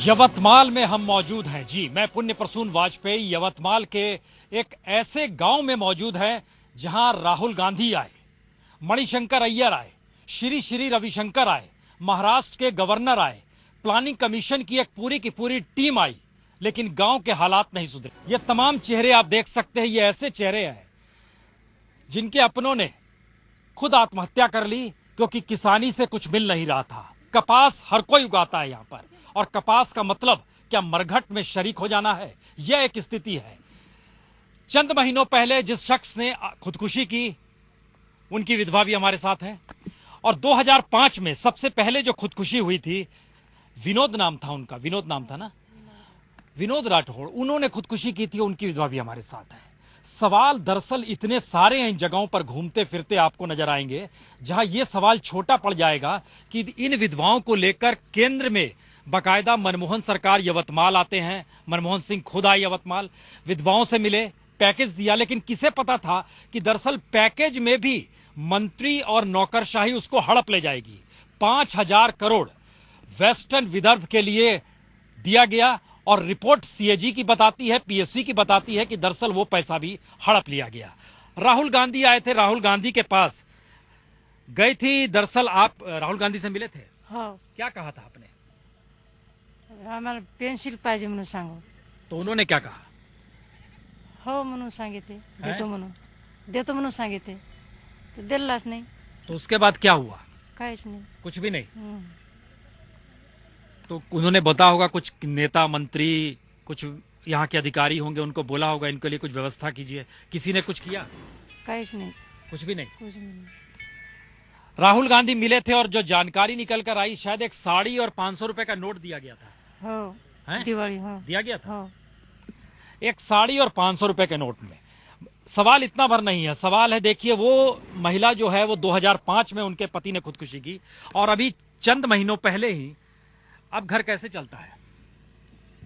यवतमाल में हम मौजूद हैं। जी, मैं पुण्य प्रसून वाजपेयी यवतमाल के एक ऐसे गांव में मौजूद हैं जहां राहुल गांधी आए, मणिशंकर अय्यर आए, श्री श्री रविशंकर आए, महाराष्ट्र के गवर्नर आए, प्लानिंग कमीशन की एक पूरी की पूरी टीम आई, लेकिन गांव के हालात नहीं सुधरे। ये तमाम चेहरे आप देख सकते हैं, ये ऐसे चेहरे हैं जिनके अपनों ने खुद आत्महत्या कर ली क्योंकि किसानी से कुछ मिल नहीं रहा था। कपास हर कोई उगाता है यहां पर, और कपास का मतलब क्या मरघट में शरीक हो जाना है? यह एक स्थिति है। चंद महीनों पहले जिस शख्स ने खुदकुशी की, उनकी विधवा भी हमारे साथ है। और 2005 में सबसे पहले जो खुदकुशी हुई थी, विनोद नाम था उनका, विनोद नाम था ना, विनोद राठौड़, उन्होंने खुदकुशी की थी, उनकी विधवा भी हमारे साथ है। सवाल दरअसल इतने सारे हैं, इन जगहों पर घूमते फिरते आपको नजर आएंगे, जहां यह सवाल छोटा पड़ जाएगा कि इन विधवाओं को लेकर केंद्र में बाकायदा मनमोहन सरकार यवतमाल आते हैं। मनमोहन सिंह खुद आए यवतमाल, विधवाओं से मिले, पैकेज दिया, लेकिन किसे पता था कि दरअसल पैकेज में भी मंत्री और नौकरशाही उसको हड़प ले जाएगी। 5,000 करोड़ वेस्टर्न विदर्भ के लिए दिया गया, और रिपोर्ट सीएजी की बताती है, पीएससी की बताती है कि दरअसल वो पैसा भी हड़प लिया गया। राहुल गांधी आए थे, राहुल गांधी के पास गई थी। दरअसल आप राहुल गांधी से मिले थे? हो. क्या कहा था आपने? आम्हाला पेन्सिल पाहिजे म्हणून सांगू. तो उन्होंने क्या कहा? हो म्हणून सांगितले, देतो म्हणून सांगितले, तर दिलाच नाही. तो उसके बाद क्या हुआ? काहीच नाही. कुछ भी नहीं। तो उन्होंने बताया होगा, कुछ नेता मंत्री, कुछ यहाँ के अधिकारी होंगे, उनको बोला होगा इनके लिए कुछ व्यवस्था कीजिए। किसी ने कुछ किया? काहीच नाही. कुछ भी नहीं। कुछ नहीं. राहुल गांधी मिले थे और जो जानकारी निकल कर आई, शायद एक साड़ी और 500 रुपए का नोट दिया गया था। हो. हैं? दिवाळी. हो. दिया गया था। हो. एक साड़ी और 500 रुपए के नोट में। सवाल इतना भर नहीं है, सवाल है, देखिए वो महिला जो है वो 2005 में उनके पति ने खुदकुशी की, और अभी चंद महीनों पहले ही। अब घर कैसे चलता है?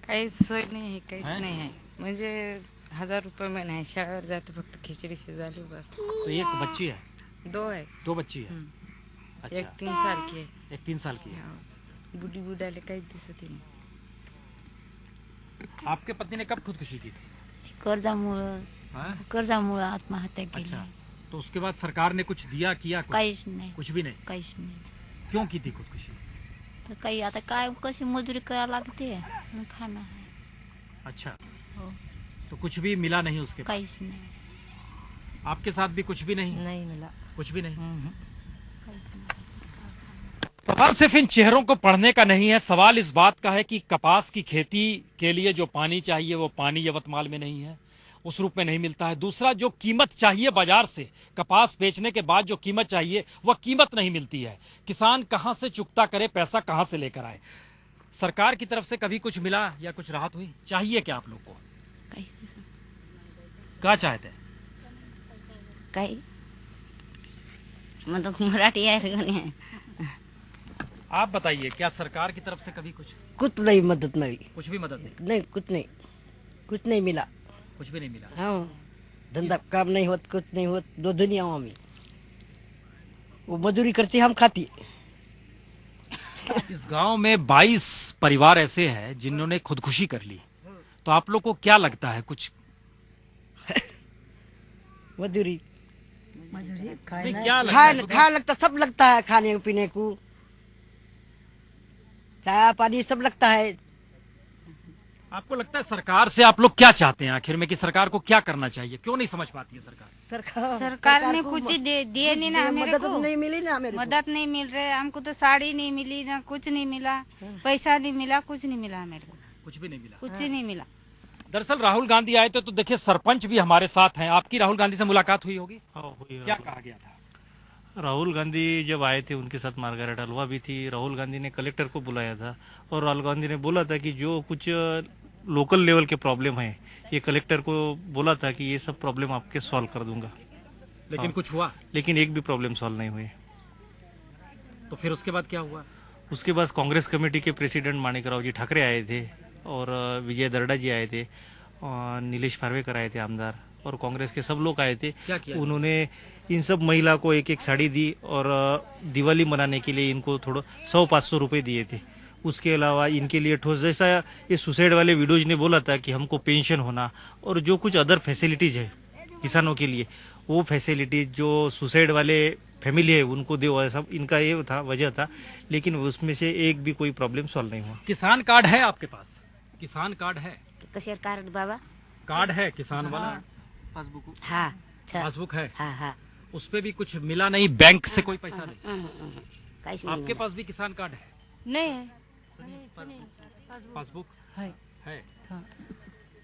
काहीच सोय नाही आहे, काहीच नाही आहे. म्हणजे 1000 रुपये महिना आहे. शाळेवर जाते फक्त खिचडी शिजाली बस. तो एक बच्ची है? दो आहे. दो बच्ची है। अच्छा। एक 3 साल की आहे. एक 3 साल की है। बुढ़ी बुढ़ाले काहीच दिसत नाही. आपके पति ने कब खुदकुशी की थी? कर्जामुळे आत्महत्या केली. अच्छा, तो उसके बाद सरकार ने कुछ दिया, किया कुछ? काहीच नाही. कुछ भी नहीं। काहीच नाही. क्यों की थी खुदकुशी? तर काही आता काय कशी मजुरी करायला लागते, खाना है. अच्छा, हो. तो कुछ भी मिला नहीं उसके बाद? काहीच नाही. आपके साथ भी कुछ भी नहीं? नहीं मिला. कुछ भी नहीं। सवाल सिर्फ इन चेहरों को पढ़ने का नहीं है, सवाल इस बात का है कि कपास की खेती के लिए जो पानी चाहिए वो पानी यवतमाल में नहीं है, उस रूप में नहीं मिलता है। दूसरा, जो कीमत चाहिए बाजार से, कपास बेचने के बाद जो कीमत चाहिए वह कीमत नहीं मिलती है। किसान कहां से चुकता करे, पैसा कहां से लेकर आए? सरकार की तरफ से कभी कुछ मिला या कुछ राहत हुई? चाहिए क्या आप लोग को? क्या चाहते हैं? काही मतलब मराठी आहे. आप बताइए, क्या सरकार की तरफ से कभी कुछ नहीं मदद नहीं. कुछ भी मदद नहीं? नहीं, कुछ नहीं मिला. कुछ भी नहीं मिला। हाँ, धंधा काम नहीं होत, कुछ नहीं होत. दो दुनिया में वो मजदूरी करती, हम खाती. इस गांव में 22 परिवार ऐसे हैं जिन्होंने खुदकुशी कर ली, तो आप लोग को क्या लगता है? कुछ मजदूरी क्या लगता है? खाना लगता, सब लगता है, खाने पीने को, चाय पानी सब लगता है. आपको लगता है सरकार से आप लोग क्या चाहते हैं आखिर में, कि सरकार को क्या करना चाहिए? क्यों नहीं समझ पाती है सरकार? सरकार ने कुछ दिए नहीं ना मेरे को. नहीं मिली ना मेरे को. मदद नहीं मिल रहे हमको, तो साड़ी नहीं मिली ना, कुछ नहीं मिला, पैसा नहीं मिला, कुछ नहीं मिला मेरे को. कुछ भी नहीं मिला? कुछ नहीं मिला. दरअसल राहुल गांधी आए थे, तो देखिए सरपंच भी हमारे साथ हैं। आपकी राहुल गांधी से मुलाकात हुई होगी? क्या कहा गया था? राहुल गांधी जब आए थे, उनके साथ मार्गारेट अलवा भी थी. राहुल गांधी ने कलेक्टर को बुलाया था, और राहुल गांधी ने बोला था कि जो कुछ लोकल लेवल के प्रॉब्लम है, ये कलेक्टर को बोला था कि ये सब प्रॉब्लम आपके सॉल्व कर दूंगा. लेकिन हाँ. कुछ हुआ? लेकिन एक भी प्रॉब्लम सॉल्व नहीं हुए. तो फिर उसके बाद क्या हुआ? उसके बाद कांग्रेस कमेटी के प्रेसिडेंट माणिकराव जी ठाकरे आए थे, और विजय दर्डा जी आए थे, और नीलेश फारवेकर आए थे आमदार, और कांग्रेस के सब लोग आए थे. क्या किया? उन्होंने इन सब महिला को एक एक साड़ी दी, और दिवाली मनाने के लिए इनको थोड़ा 100-500 रुपए दिए थे. उसके अलावा इनके लिए ठोस, जैसा ये सुसाइड वाले वीडियोज ने बोला था कि हमको पेंशन होना और जो कुछ अदर फैसिलिटीज है किसानों के लिए, वो फैसिलिटीज जो सुसाइड वाले फैमिली है उनको दो, ऐसा इनका ये था, वजह था। लेकिन उसमें से एक भी कोई प्रॉब्लम सॉल्व नहीं हुआ। किसान कार्ड है आपके पास? किसान कार्ड है? कशेर कार्ड बाबा कार्ड है किसान वाला? हाँ पासबुक है? हाँ हाँ उस पे भी कुछ मिला नहीं, बैंक से कोई पैसा नहीं? कैसे नहीं आपके मिला। पास भी किसान कार्ड है? नहीं है पासबुक है है? हाँ।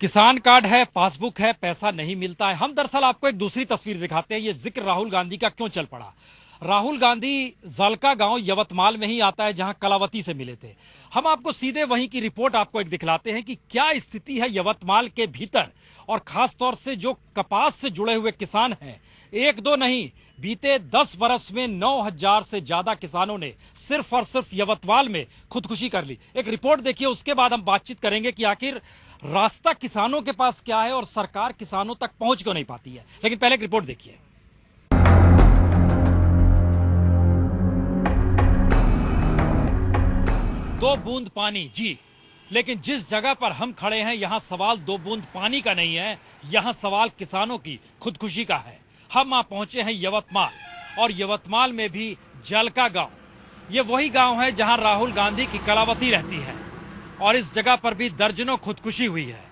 किसान कार्ड है, पासबुक है, पैसा नहीं मिलता है। हम दरअसल आपको एक दूसरी तस्वीर दिखाते हैं। ये जिक्र राहुल गांधी का क्यों चल पड़ा? राहुल गांधी जलका गांव यवतमाल में ही आता है जहां कलावती से मिले थे। हम आपको सीधे वहीं की रिपोर्ट आपको एक दिखलाते हैं कि क्या स्थिति है यवतमाल के भीतर, और खास तौर से जो कपास से जुड़े हुए किसान हैं। एक दो नहीं, बीते 10 बरस में 9,000 से ज्यादा किसानों ने सिर्फ और सिर्फ यवतमाल में खुदकुशी कर ली। एक रिपोर्ट देखिए, उसके बाद हम बातचीत करेंगे कि आखिर रास्ता किसानों के पास क्या है और सरकार किसानों तक पहुंच क्यों नहीं पाती है। लेकिन पहले एक रिपोर्ट देखिए। दो बूंद पानी, जी, लेकिन जिस जगह पर हम खड़े हैं यहां सवाल दो बूंद पानी का नहीं है, यहां सवाल किसानों की खुदकुशी का है। हम आ पहुंचे हैं यवतमाल, और यवतमाल में भी जलका गांव। ये वही गांव है जहां राहुल गांधी की कलावती रहती है, और इस जगह पर भी दर्जनों खुदकुशी हुई है।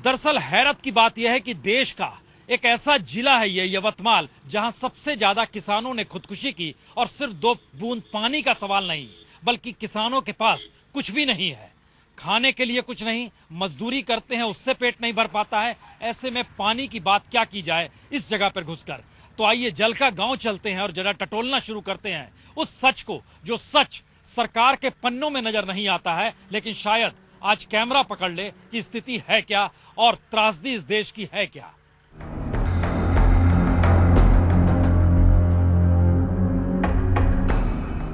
दरअसल हैरत की बात यह है कि देश का एक ऐसा जिला है ये यवतमाल जहां सबसे ज्यादा किसानों ने खुदकुशी की, और सिर्फ दो बूंद पानी का सवाल नहीं, बल्कि किसानों के पास कुछ भी नहीं है। खाने के लिए कुछ नहीं, मजदूरी करते हैं उससे पेट नहीं भर पाता है। ऐसे में पानी की बात क्या की जाए इस जगह पर घुसकर। तो आइए जलका गांव चलते हैं और जरा टटोलना शुरू करते हैं उस सच को, जो सच सरकार के पन्नों में नजर नहीं आता है, लेकिन शायद आज कैमरा पकड़ ले कि स्थिति है क्या और त्रासदी इस देश की है क्या।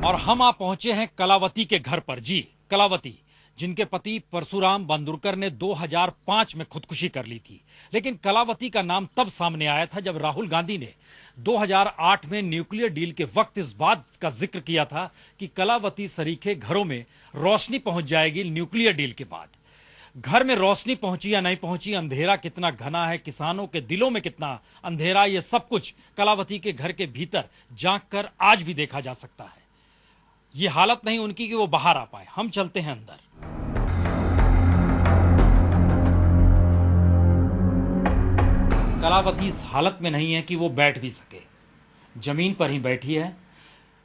और हम आ पहुंचे हैं कलावती के घर पर। जी, कलावती, जिनके पति परशुराम बांदुरकर ने 2005 में खुदकुशी कर ली थी। लेकिन कलावती का नाम तब सामने आया था जब राहुल गांधी ने 2008 में न्यूक्लियर डील के वक्त इस बात का जिक्र किया था कि कलावती सरीखे घरों में रोशनी पहुंच जाएगी न्यूक्लियर डील के बाद। घर में रोशनी पहुंची या नहीं पहुंची, अंधेरा कितना घना है, किसानों के दिलों में कितना अंधेरा, ये सब कुछ कलावती के घर के भीतर झांक कर आज भी देखा जा सकता है। ये हालत नहीं उनकी कि वो बाहर आ पाए। हम चलते हैं अंदर। कलावती इस हालत में नहीं है कि वो बैठ भी सके, जमीन पर ही बैठी है।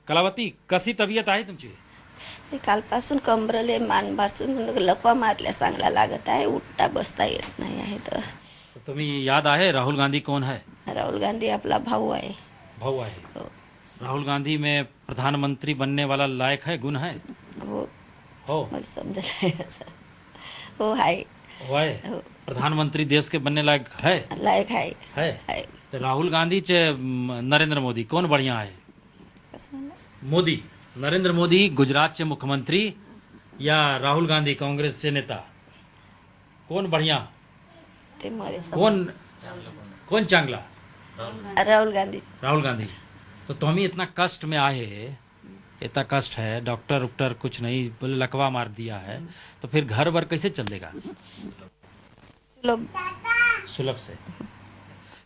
कलावती, कशी तब्येत आहे तुमची? कालपासून कंबरले मानपासून लकवा मारल्या सांगला लागत आहे, उठता बसता येत नाही आहे. तर तो तुम्हें याद आहे राहुल गांधी कौन है? राहुल गांधी आपला भाऊ आहे. भाऊ आहे. हो राहुल गांधी में प्रधानमंत्री बनने वाला लायक है, गुण है? हो हो मला समजत आहे असं. हो आहे. वो है प्रधानमंत्री देश के बनने लायक है? लायक आहे. है. तो राहुल गांधी चे नरेंद्र मोदी कौन बढ़िया है? कसं म्हणलं? मोदी, नरेंद्र मोदी गुजरातचे मुख्यमंत्री या राहुल गांधी काँग्रेसचे नेता, कोण बढ़िया? ते मला कौन कौन चांगला? राहुल गांधी. राहुल गांधी. तो तुम्हें इतना कष्ट में आए, इतना कष्ट है, डॉक्टर उक्टर कुछ नहीं, बोले लकवा मार दिया है, तो फिर घर वर कैसे चलेगा? सुलभ सुलभ से।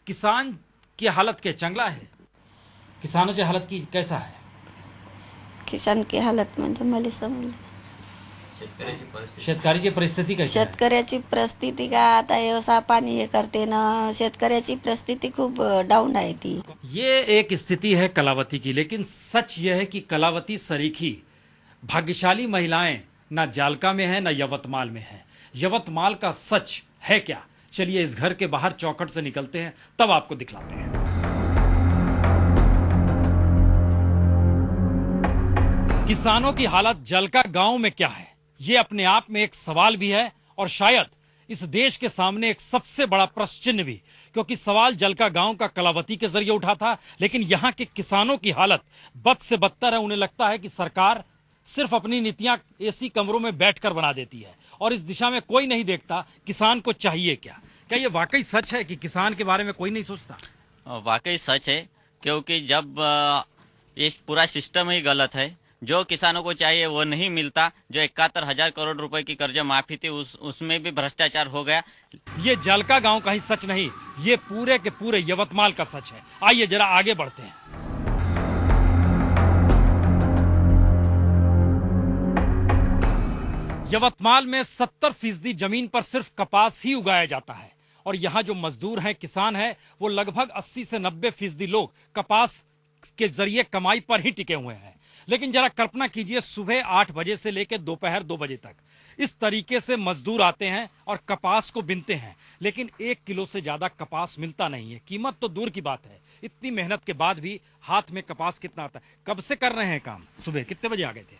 किसान की हालत क्या चंगला है? किसानों की हालत की कैसा है? किसान की हालत म्हणजे मला समजलं. शेतकऱ्याची परिस्थिती कैसी आहे? शेतकऱ्याची परिस्थिती का आता व्यवसाय पाणी हे करते ना, शेतकऱ्याची परिस्थिती खूप डाऊन आहे ती. ये एक स्थिति है कलावती की, लेकिन सच यह है कि कलावती सरीखी भाग्यशाली महिलाएं ना जालका में है ना यवतमाल में है। यवतमाल का सच है क्या? चलिए इस घर के बाहर चौखट से निकलते हैं, तब आपको दिखलाते हैं। किसानों की हालत जलका गांव में क्या है, ये अपने आप में एक सवाल भी है, और शायद इस देश के सामने एक सबसे बड़ा प्रश्न चिन्ह भी, क्योंकि सवाल जलका गांव का कलावती के जरिए उठा था, लेकिन यहां के किसानों की हालत बद से बदतर है। उन्हें लगता है कि सरकार सिर्फ अपनी नीतियां एसी कमरों में बैठकर बना देती है, और इस दिशा में कोई नहीं देखता किसान को चाहिए क्या। क्या ये वाकई सच है कि किसान के बारे में कोई नहीं सोचता? वाकई सच है, क्योंकि जब ये पूरा सिस्टम ही गलत है, जो किसानों को चाहिए वो नहीं मिलता। जो 71,000 करोड़ रुपए की कर्ज माफी थी उसमें भी भ्रष्टाचार हो गया। ये जलका गांव का ही सच नहीं, ये पूरे के पूरे यवतमाल का सच है। आइए जरा आगे बढ़ते हैं। यवतमाल में 70% जमीन पर सिर्फ कपास ही उगाया जाता है और यहाँ जो मजदूर हैं, किसान हैं, वो लगभग 80 से 90% लोग कपास के जरिए कमाई पर ही टिके हुए हैं। लेकिन जरा कल्पना कीजिए, सुबह 8 बजे से लेकर दोपहर 2 बजे तक इस तरीके से मजदूर आते हैं और कपास को बिनते हैं, लेकिन 1 किलो से ज्यादा कपास मिलता नहीं है। कीमत तो दूर की बात है, इतनी मेहनत के बाद भी हाथ में कपास कितना आता है। कब से कर रहे हैं काम? सुबह कितने बजे आ गए थे?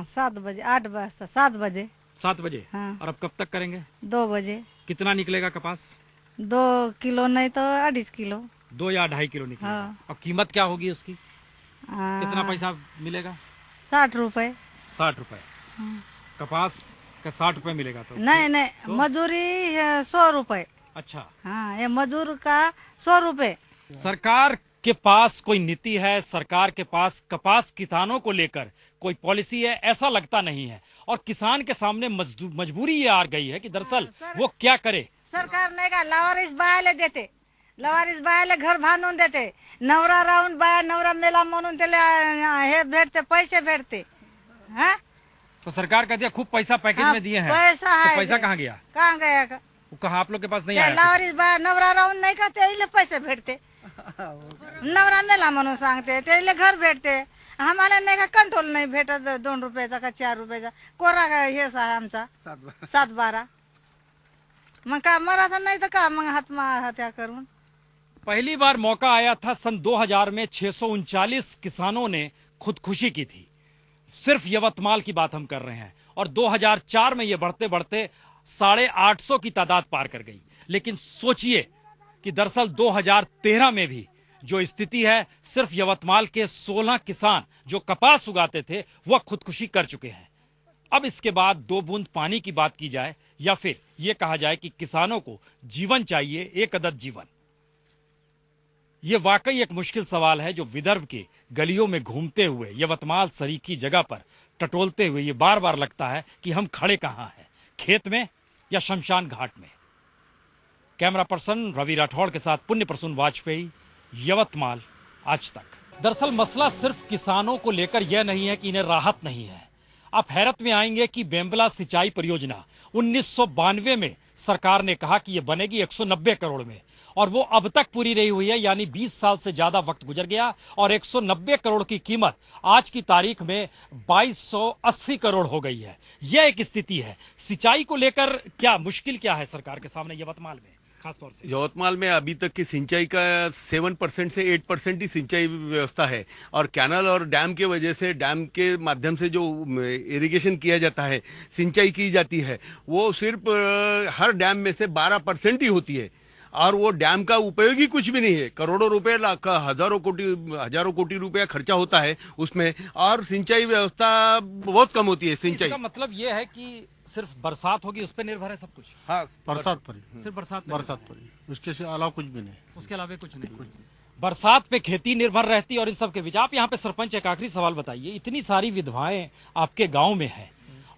7 बजे, 8 बजे, 7 बजे। 7 बजे। हाँ। और अब कब तक करेंगे? 2 बजे। कितना निकलेगा कपास? 2 किलो नहीं तो 2.5 किलो। 2 या 2.5 किलो निकलेगा। हाँ। और कीमत क्या होगी उसकी? कितना पैसा मिलेगा? 60 रुपए। 60 रुपए। कपास का 60 रुपए मिलेगा तो? नहीं, तो? मजूरी 100 रुपए। अच्छा। हाँ, ये मजूर का 100 रुपए। सरकार के पास कोई नीति है, सरकार के पास कपास किसानों को लेकर कोई पॉलिसी है, ऐसा लगता नहीं है। और किसान के सामने मजबूरी ये आ गई है कि दरअसल वो क्या करे। सरकार नहीं का लवारिस बायाले देते, लवारिस बायाले घर बांधून देते, नवरा राउंड बाया नवरा मेला म्हणून त्याला हे भेटते, पैसे भेटते। हाँ, तो सरकार कहती है खूब पैसा पैकेज हाँ, में दिए हैं। पैसा है। तो पैसा कहाँ गया? कहाँ गया? वो कहाँ आप लोग के पास नहीं आया? लवारिस बाया नवरा राउंड नाही का त्याला पैसे भेटते, नवरा मेला म्हणून सांगते, त्याला घर भेटते। आम्हाला नाही का कंट्रोल नाही भेटत, 2 रुपयाचा का 4 रुपयाचा कोरा हेच आहे आमचा 7-12। मग का मराठा नाही तर का मग आत्महत्या करून। पहली बार मौका आया था सन 2000 में 639 किसानों ने खुदकुशी की थी। सिर्फ यवतमाल की बात हम कर रहे हैं। और 2004 में ये बढ़ते बढ़ते 850 की तादाद पार कर गई। लेकिन सोचिए कि दरअसल 2013 में भी जो स्थिति है, सिर्फ यवतमाल के 16 किसान जो कपास उगाते थे वह खुदकुशी कर चुके हैं। अब इसके बाद 2 बूंद पानी की बात की जाए या फिर यह कहा जाए कि किसानों को जीवन चाहिए, एक अदद जीवन। यह वाकई एक मुश्किल सवाल है जो विदर्भ के गलियों में घूमते हुए यवतमाल सरीखी जगह पर टटोलते हुए ये बार बार लगता है कि हम खड़े कहां हैं, खेत में या शमशान घाट में। कैमरा पर्सन रवि राठौड़ के साथ पुण्य प्रसून वाजपेयी, यवतमाल, आज तक। दरअसल मसला सिर्फ किसानों को लेकर यह नहीं है कि इन्हें राहत नहीं है। आप हैरत में आएंगे कि बेंबला सिंचाई परियोजना 1992 में सरकार ने कहा कि यह बनेगी 190 करोड़ में, और वो अब तक पूरी नहीं हुई है, यानी 20 साल से ज्यादा वक्त गुजर गया और 190 करोड़ की कीमत आज की तारीख में 2280 करोड़ हो गई है। यह एक स्थिति है। सिंचाई को लेकर क्या मुश्किल क्या है सरकार के सामने यवतमाल में? खासतौर से यवतमाल में अभी तक की सिंचाई का 7% से 8% ही सिंचाई व्यवस्था है, और कैनल और डैम के वजह से, डैम के माध्यम से जो इरिगेशन किया जाता है, सिंचाई की जाती है, वो सिर्फ हर डैम में से 12% ही होती है। और वो डैम का उपयोग ही कुछ भी नहीं है। करोड़ों रुपए, हजारों कोटि रुपया खर्चा होता है उसमें, और सिंचाई व्यवस्था बहुत कम होती है। सिंचाई इसका मतलब ये है कि सिर्फ बरसात होगी उस पर निर्भर है सब कुछ? हाँ, बरसात पर ही, सिर्फ बरसात पर ही, उसके अलावा कुछ भी नहीं। उसके अलावा कुछ नहीं। बरसात पे खेती निर्भर रहती है। और इन सब के बीच आप यहाँ पे सरपंच, एक आखिरी सवाल बताइए, इतनी सारी विधवाएं आपके गांव में हैं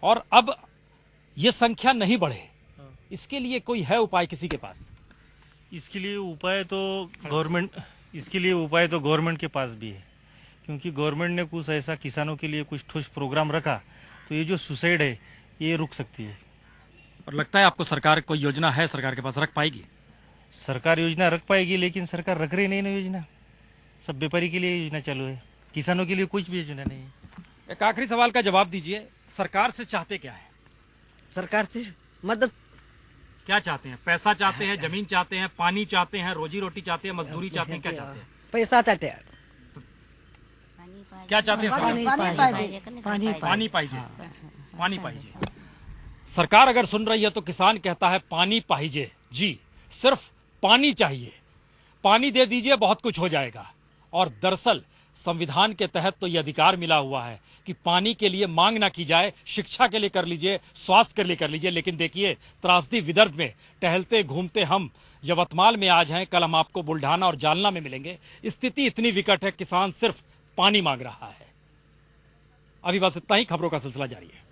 और अब ये संख्या नहीं बढ़े, इसके लिए कोई है उपाय किसी के पास? इसके लिए उपाय तो गवर्नमेंट के पास भी है, क्योंकि गवर्नमेंट ने कुछ ऐसा किसानों के लिए कुछ ठोस प्रोग्राम रखा तो ये जो सुसाइड है ये रुक सकती है। और लगता है आपको सरकार कोई योजना है सरकार के पास, रख पाएगी? सरकार योजना रख पाएगी, लेकिन सरकार रख रही नहीं ना योजना। सब व्यापारी के लिए योजना चालू है, किसानों के लिए कुछ भी योजना नहीं है। एक आखिरी सवाल का जवाब दीजिए, सरकार से चाहते क्या है? सरकार से मदद क्या चाहते हैं? पैसा चाहते हैं, जमीन चाहते हैं, पानी चाहते हैं, रोजी रोटी चाहते हैं, मजदूरी चाहते हैं, क्या चाहते हैं? पैसा चाहते हैं। क्या चाहते हैं? पानी पाइजे। सरकार अगर सुन रही है तो किसान कहता है पानी पाइजे। जी, सिर्फ पानी चाहिए, पानी दे दीजिए, बहुत कुछ हो जाएगा। और दरअसल संविधान के तहत तो यह अधिकार मिला हुआ है कि पानी के लिए मांग ना की जाए, शिक्षा के लिए कर लीजिए, स्वास्थ्य के लिए कर लीजिए। लेकिन देखिए, त्रासदी विदर्भ में टहलते घूमते हम यवतमाल में आज हैं, कल हम आपको बुल्ढाना और जालना में मिलेंगे। स्थिति इतनी विकट है, किसान सिर्फ पानी मांग रहा है। अभी बस इतना ही, खबरों का सिलसिला जारी है।